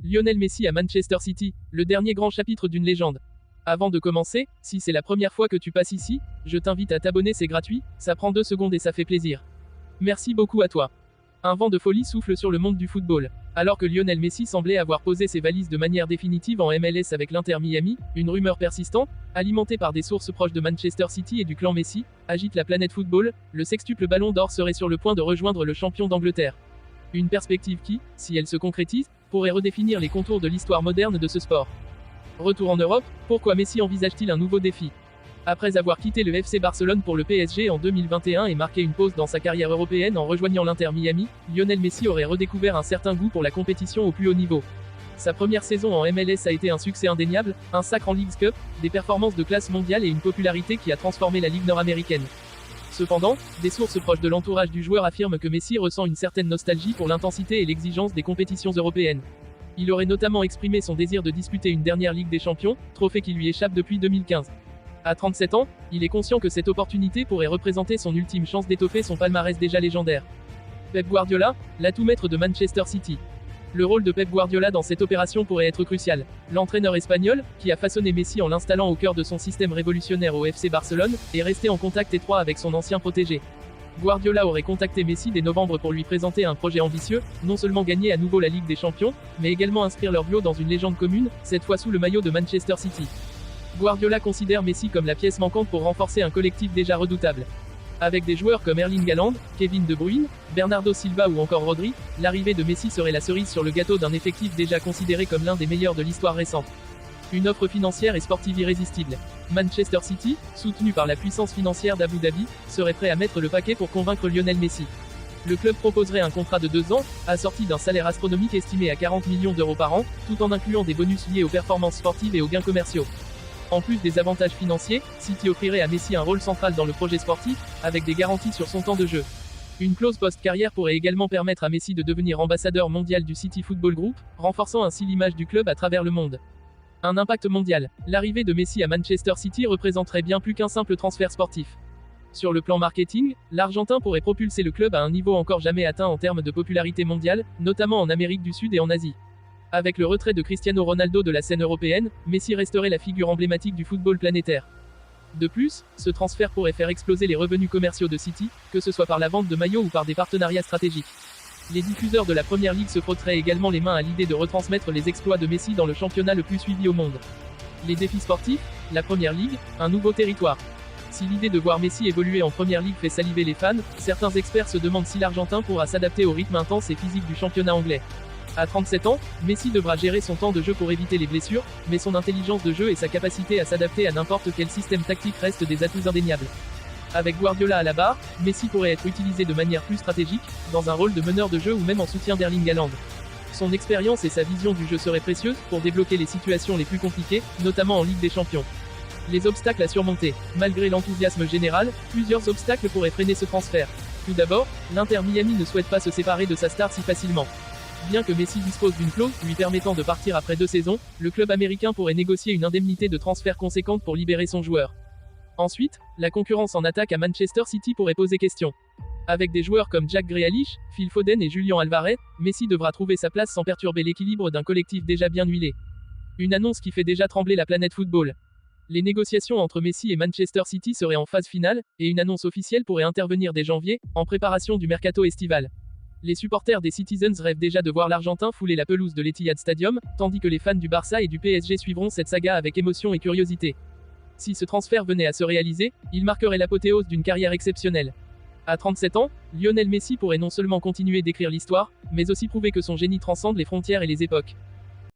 Lionel Messi à Manchester City, le dernier grand chapitre d'une légende. Avant de commencer, si c'est la première fois que tu passes ici, je t'invite à t'abonner, c'est gratuit, ça prend 2 secondes et ça fait plaisir. Merci beaucoup à toi. Un vent de folie souffle sur le monde du football. Alors que Lionel Messi semblait avoir posé ses valises de manière définitive en MLS avec l'Inter Miami, une rumeur persistante, alimentée par des sources proches de Manchester City et du clan Messi, agite la planète football. Le sextuple ballon d'or serait sur le point de rejoindre le champion d'Angleterre. Une perspective qui, si elle se concrétise, pourrait redéfinir les contours de l'histoire moderne de ce sport. Retour en Europe, pourquoi Messi envisage-t-il un nouveau défi? Après avoir quitté le FC Barcelone pour le PSG en 2021 et marqué une pause dans sa carrière européenne en rejoignant l'Inter Miami, Lionel Messi aurait redécouvert un certain goût pour la compétition au plus haut niveau. Sa première saison en MLS a été un succès indéniable, un sacre en Leagues Cup, des performances de classe mondiale et une popularité qui a transformé la Ligue nord-américaine. Cependant, des sources proches de l'entourage du joueur affirment que Messi ressent une certaine nostalgie pour l'intensité et l'exigence des compétitions européennes. Il aurait notamment exprimé son désir de disputer une dernière Ligue des Champions, trophée qui lui échappe depuis 2015. À 37 ans, il est conscient que cette opportunité pourrait représenter son ultime chance d'étoffer son palmarès déjà légendaire. Pep Guardiola, l'atout maître de Manchester City. Le rôle de Pep Guardiola dans cette opération pourrait être crucial. L'entraîneur espagnol, qui a façonné Messi en l'installant au cœur de son système révolutionnaire au FC Barcelone, est resté en contact étroit avec son ancien protégé. Guardiola aurait contacté Messi dès novembre pour lui présenter un projet ambitieux, non seulement gagner à nouveau la Ligue des Champions, mais également inscrire leur duo dans une légende commune, cette fois sous le maillot de Manchester City. Guardiola considère Messi comme la pièce manquante pour renforcer un collectif déjà redoutable. Avec des joueurs comme Erling Haaland, Kevin De Bruyne, Bernardo Silva ou encore Rodri, l'arrivée de Messi serait la cerise sur le gâteau d'un effectif déjà considéré comme l'un des meilleurs de l'histoire récente. Une offre financière et sportive irrésistible. Manchester City, soutenu par la puissance financière d'Abu Dhabi, serait prêt à mettre le paquet pour convaincre Lionel Messi. Le club proposerait un contrat de 2 ans, assorti d'un salaire astronomique estimé à 40 millions d'euros par an, tout en incluant des bonus liés aux performances sportives et aux gains commerciaux. En plus des avantages financiers, City offrirait à Messi un rôle central dans le projet sportif, avec des garanties sur son temps de jeu. Une clause post-carrière pourrait également permettre à Messi de devenir ambassadeur mondial du City Football Group, renforçant ainsi l'image du club à travers le monde. Un impact mondial. L'arrivée de Messi à Manchester City représenterait bien plus qu'un simple transfert sportif. Sur le plan marketing, l'Argentin pourrait propulser le club à un niveau encore jamais atteint en termes de popularité mondiale, notamment en Amérique du Sud et en Asie. Avec le retrait de Cristiano Ronaldo de la scène européenne, Messi resterait la figure emblématique du football planétaire. De plus, ce transfert pourrait faire exploser les revenus commerciaux de City, que ce soit par la vente de maillots ou par des partenariats stratégiques. Les diffuseurs de la Première Ligue se frotteraient également les mains à l'idée de retransmettre les exploits de Messi dans le championnat le plus suivi au monde. Les défis sportifs, la Première Ligue, un nouveau territoire. Si l'idée de voir Messi évoluer en Première Ligue fait saliver les fans, certains experts se demandent si l'Argentin pourra s'adapter au rythme intense et physique du championnat anglais. À 37 ans, Messi devra gérer son temps de jeu pour éviter les blessures, mais son intelligence de jeu et sa capacité à s'adapter à n'importe quel système tactique restent des atouts indéniables. Avec Guardiola à la barre, Messi pourrait être utilisé de manière plus stratégique, dans un rôle de meneur de jeu ou même en soutien d'Erling Haaland. Son expérience et sa vision du jeu seraient précieuses pour débloquer les situations les plus compliquées, notamment en Ligue des Champions. Les obstacles à surmonter. Malgré l'enthousiasme général, plusieurs obstacles pourraient freiner ce transfert. Tout d'abord, l'Inter Miami ne souhaite pas se séparer de sa star si facilement. Bien que Messi dispose d'une clause lui permettant de partir après 2 saisons, le club américain pourrait négocier une indemnité de transfert conséquente pour libérer son joueur. Ensuite, la concurrence en attaque à Manchester City pourrait poser question. Avec des joueurs comme Jack Grealish, Phil Foden et Julian Alvarez, Messi devra trouver sa place sans perturber l'équilibre d'un collectif déjà bien huilé. Une annonce qui fait déjà trembler la planète football. Les négociations entre Messi et Manchester City seraient en phase finale, et une annonce officielle pourrait intervenir dès janvier, en préparation du mercato estival. Les supporters des Citizens rêvent déjà de voir l'Argentin fouler la pelouse de l'Etihad Stadium, tandis que les fans du Barça et du PSG suivront cette saga avec émotion et curiosité. Si ce transfert venait à se réaliser, il marquerait l'apothéose d'une carrière exceptionnelle. À 37 ans, Lionel Messi pourrait non seulement continuer d'écrire l'histoire, mais aussi prouver que son génie transcende les frontières et les époques.